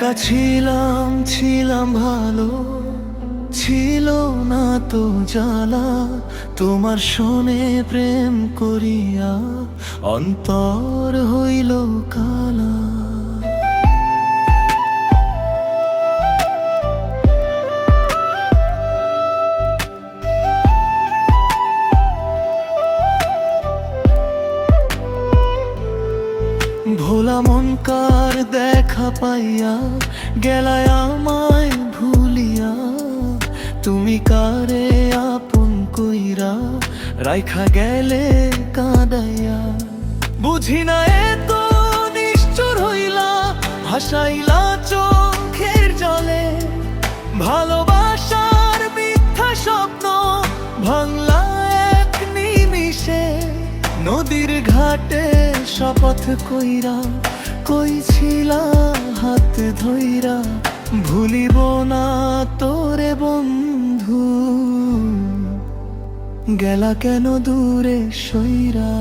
একা ছিলাম ছিলাম ভালো, ছিল না তো জ্বালা। তোমার শোনে প্রেম করিয়া অন্তর হইল কালা। ভোলা মন কার দেখা পাইয়া গেলায় আমায় ভুলিয়া। তুমি কারে আপন কইরা রাইখা গেলে কাঁদাইয়া। বুঝি না এত নিষ্ঠুর হইলা, ভাসাইলা চোখের জলে। ভালোবাসার মিথ্যা স্বপ্ন ভাঙলা এক নিমিষে। নদীর ঘাটে শপথ কইরা কইছিলা হাত ধইরা, ভুলিব না তোরে বন্ধু। গেলা কেন দূরে সইরা।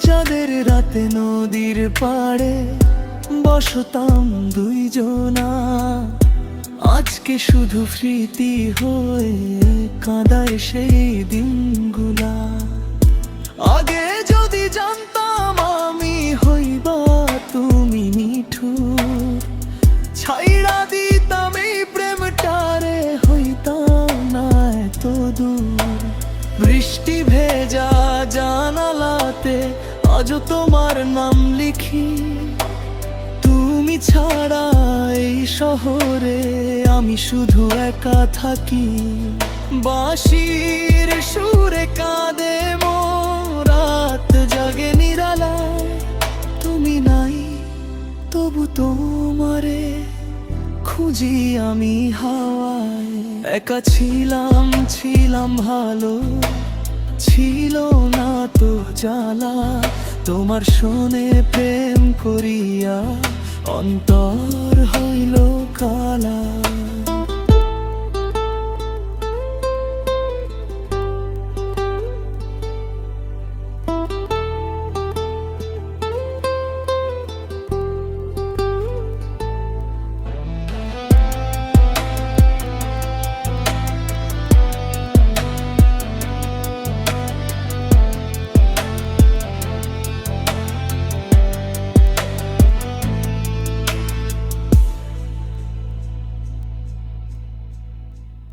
চাঁদের রাতে নদীর পাড়ে বসতাম দুইজনা। আজকে শুধু স্মৃতি হয়ে কাঁদায় সেই দিনগুলা। আগে যদি জানতাম আমি হইবা তুমি নিঠুর, ছাইড়া দিতাম এই প্রেমটারে, হইতাম না এত দূর। বৃষ্টি ভেজা জানালাতে আজও তোমার নাম লিখি। তুমি ছাড়া এই শহরে আমি শুধু একা থাকি। বাঁশির সুরে কাঁদে মোর রাত জাগে নিরালায়। তুমি নাই তবু তোমারে খুঁজি আমি হাওয়ায়। একা ছিলাম ছিলাম ভালো, ছিল না তো জ্বালা। তোমার শোনে প্রেম করিয়া অন্তর হইল